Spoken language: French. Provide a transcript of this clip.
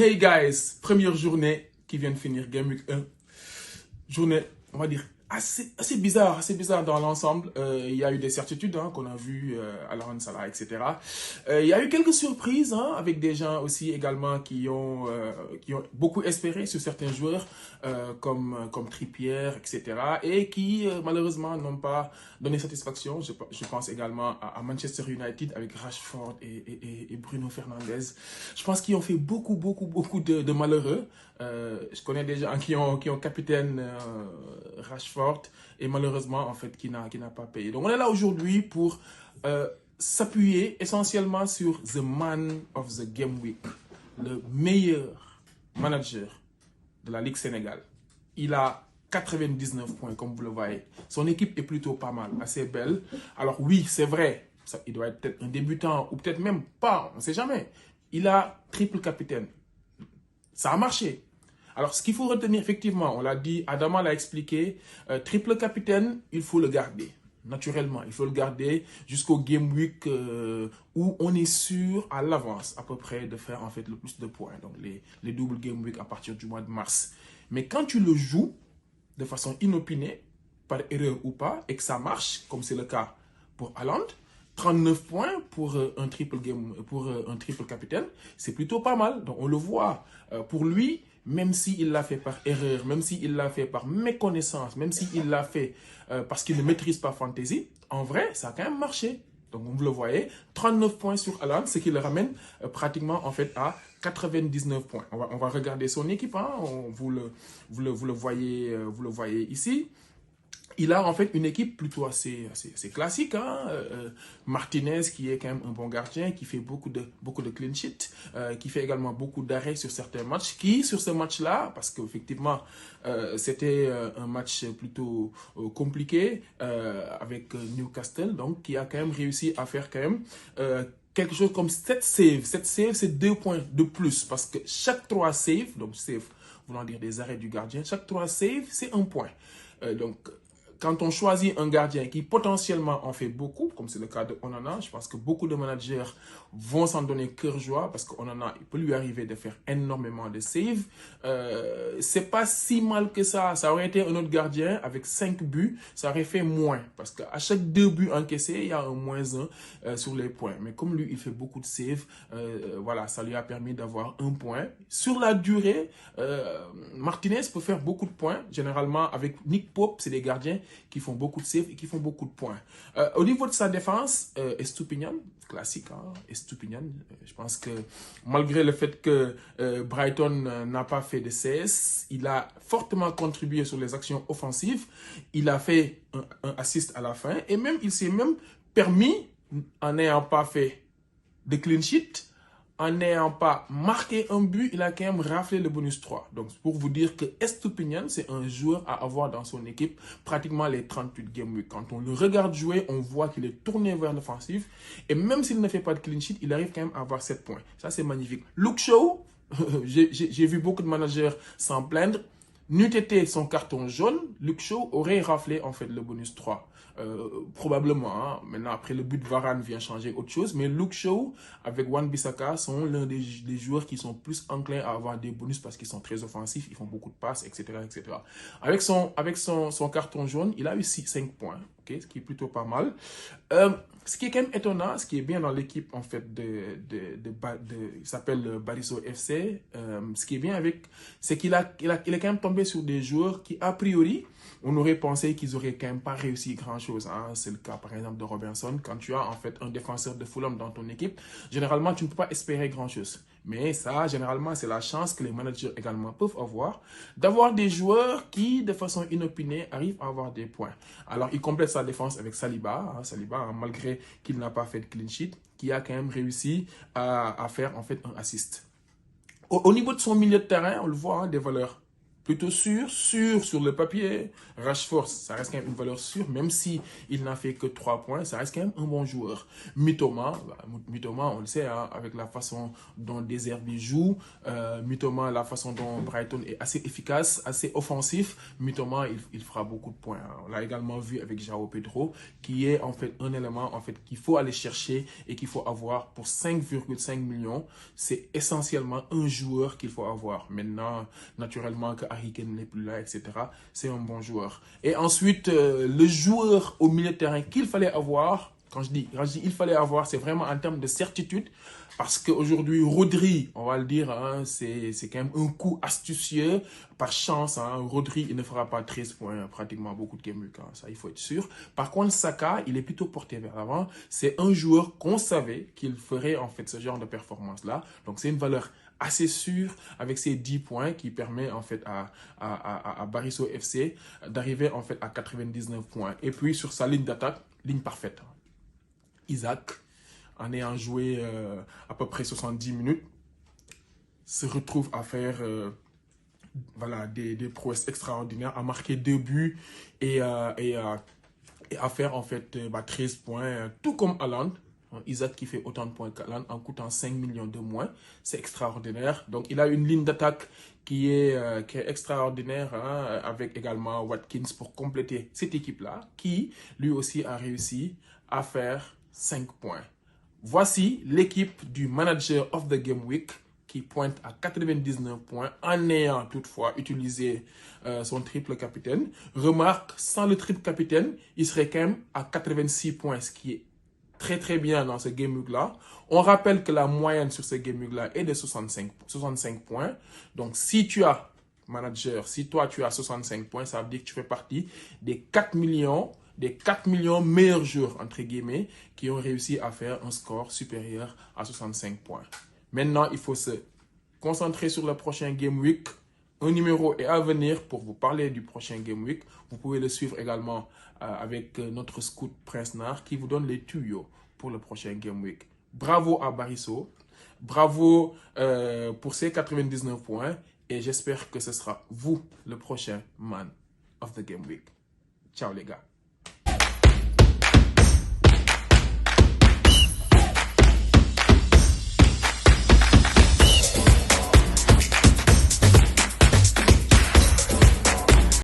Hey guys, première journée qui vient de finir, Game Week 1. Journée, on va dire, assez bizarre dans l'ensemble. Il y a eu des certitudes qu'on a vues à Aaron Salah, etc. Il y a eu quelques surprises avec des gens aussi également qui ont beaucoup espéré sur certains joueurs comme Trippier, etc. Et qui malheureusement n'ont pas donné satisfaction. Je pense également à Manchester United avec Rashford et Bruno Fernandes. Je pense qu'ils ont fait beaucoup de malheureux. Je connais des gens qui ont capitaine Rashford et malheureusement en fait qui n'a pas payé. Donc on est là aujourd'hui pour s'appuyer essentiellement sur the man of the game week, le meilleur manager de la Ligue Sénégal. Il a 99 points comme vous le voyez. Son équipe est plutôt pas mal, assez belle. Alors oui, c'est vrai, il doit être peut-être un débutant ou peut-être même pas, on ne sait jamais. Il a triple capitaine. Ça a marché. Alors, ce qu'il faut retenir, effectivement, on l'a dit, Adama l'a expliqué, triple capitaine, il faut le garder. Naturellement, il faut le garder jusqu'au Game Week où on est sûr à l'avance, à peu près, de faire en fait le plus de points. Donc, les doubles Game Week à partir du mois de mars. Mais quand tu le joues de façon inopinée, par erreur ou pas, et que ça marche, comme c'est le cas pour Haaland, 39 points pour un triple capitaine, c'est plutôt pas mal. Donc, on le voit pour lui. Même s'il l'a fait par erreur, même s'il l'a fait par méconnaissance, même s'il l'a fait parce qu'il ne maîtrise pas Fantasy, en vrai, ça a quand même marché. Donc, vous le voyez, 39 points sur Haaland, ce qui le ramène pratiquement en fait à 99 points. On va regarder son équipe, vous le voyez ici. Il a en fait une équipe plutôt assez classique. Martinez qui est quand même un bon gardien, qui fait beaucoup de clean sheet, qui fait également beaucoup d'arrêts sur certains matchs. Qui sur ce match-là, parce qu'effectivement c'était un match plutôt compliqué avec Newcastle, donc qui a quand même réussi à faire quand même quelque chose comme 7 saves. 7 saves, c'est 2 points de plus parce que chaque 3 saves, donc save voulant dire des arrêts du gardien, chaque 3 saves, c'est 1 point. Donc, quand on choisit un gardien qui potentiellement en fait beaucoup, comme c'est le cas de Onana, je pense que beaucoup de managers vont s'en donner cœur joie parce qu'Onana, il peut lui arriver de faire énormément de saves. C'est pas si mal que ça. Ça aurait été un autre gardien avec 5 buts, ça aurait fait moins. Parce qu'à chaque 2 buts encaissés, il y a un -1 sur les points. Mais comme lui, il fait beaucoup de saves, voilà, ça lui a permis d'avoir 1 point. Sur la durée, Martinez peut faire beaucoup de points. Généralement, avec Nick Pope, c'est des gardiens qui font beaucoup de saves et qui font beaucoup de points. Au niveau de sa défense, Estupiñán, classique, Estupiñán, je pense que malgré le fait que Brighton n'a pas fait de CS, il a fortement contribué sur les actions offensives. Il a fait un assist à la fin et même il s'est même permis, en n'ayant pas fait de clean sheet, en n'ayant pas marqué un but, il a quand même raflé le bonus 3. Donc, pour vous dire que Estupiñán, c'est un joueur à avoir dans son équipe pratiquement les 38 game week. Quand on le regarde jouer, on voit qu'il est tourné vers l'offensif. Et même s'il ne fait pas de clean sheet, il arrive quand même à avoir 7 points. Ça, c'est magnifique. Luke Shaw, j'ai vu beaucoup de managers s'en plaindre. N'eût été son carton jaune, Luke Shaw aurait raflé en fait le bonus 3. Probablement. Maintenant, après le but de Varane vient changer autre chose. Mais Luke Shaw avec Wan-Bissaka sont l'un des joueurs qui sont plus enclins à avoir des bonus parce qu'ils sont très offensifs, ils font beaucoup de passes, etc. etc. Avec son carton jaune, il a eu 5 points. Ce qui est plutôt pas mal. Ce qui est quand même étonnant, ce qui est bien dans l'équipe en fait il s'appelle Bariso FC. Ce qui est bien c'est qu'il est quand même tombé sur des joueurs qui a priori on aurait pensé qu'ils auraient quand même pas réussi grand chose. C'est le cas par exemple de Robinson. Quand tu as en fait un défenseur de Fulham dans ton équipe, généralement tu ne peux pas espérer grand chose. Mais ça, généralement, c'est la chance que les managers également peuvent avoir, d'avoir des joueurs qui, de façon inopinée, arrivent à avoir des points. Alors, il complète sa défense avec Saliba. Saliba, malgré qu'il n'a pas fait de clean sheet, qui a quand même réussi à faire en fait un assist. Au niveau de son milieu de terrain, on le voit, des valeurs plutôt sûr sur le papier. Rashford, ça reste quand même une valeur sûre, même si il n'a fait que 3 points, ça reste quand même un bon joueur. Mitoma, on le sait, hein, avec la façon dont De Zerbi joue, Mitoma, la façon dont Brighton est assez efficace, assez offensif, Mitoma, il fera beaucoup de points. Hein. On l'a également vu avec João Pedro, qui est en fait un élément qu'il faut aller chercher et qu'il faut avoir pour 5,5 millions. C'est essentiellement un joueur qu'il faut avoir. Maintenant, naturellement, que Harry Kane n'est plus là, etc. C'est un bon joueur. Et ensuite, le joueur au milieu de terrain qu'il fallait avoir, quand je dis il fallait avoir, c'est vraiment en termes de certitude. Parce qu'aujourd'hui, Rodri, on va le dire, hein, c'est quand même un coup astucieux. Par chance, hein, Rodri, il ne fera pas 13 points, pratiquement beaucoup de game week, hein, ça il faut être sûr. Par contre, Saka, il est plutôt porté vers l'avant. C'est un joueur qu'on savait qu'il ferait en fait ce genre de performance-là. Donc c'est une valeur assez sûre avec ces 10 points qui permet en fait à Barriso FC d'arriver en fait à 99 points. Et puis sur sa ligne d'attaque, ligne parfaite. Isaac, en ayant joué à peu près 70 minutes, se retrouve à faire voilà, des prouesses extraordinaires, à marquer 2 buts et à faire en fait 13 points, tout comme Haaland. Isaac qui fait autant de points qu'Haaland en coûtant 5 millions de moins. C'est extraordinaire. Donc, il a une ligne d'attaque qui est extraordinaire, hein, avec également Watkins pour compléter cette équipe-là, qui lui aussi a réussi à faire 5 points. Voici l'équipe du Manager of the Game Week qui pointe à 99 points en ayant toutefois utilisé son triple capitaine. Remarque, sans le triple capitaine, il serait quand même à 86 points, ce qui est très bien dans ce game week-là. On rappelle que la moyenne sur ce game week-là est de 65 points. Donc, si tu as, manager, si toi tu as 65 points, ça veut dire que tu fais partie des 4 millions meilleurs joueurs, entre guillemets, qui ont réussi à faire un score supérieur à 65 points. Maintenant, il faut se concentrer sur le prochain Game Week. Un numéro est à venir pour vous parler du prochain Game Week. Vous pouvez le suivre également avec notre scout Prince Nard qui vous donne les tuyaux pour le prochain Game Week. Bravo à Barriso. Bravo pour ces 99 points. Et j'espère que ce sera vous le prochain Man of the Game Week. Ciao les gars.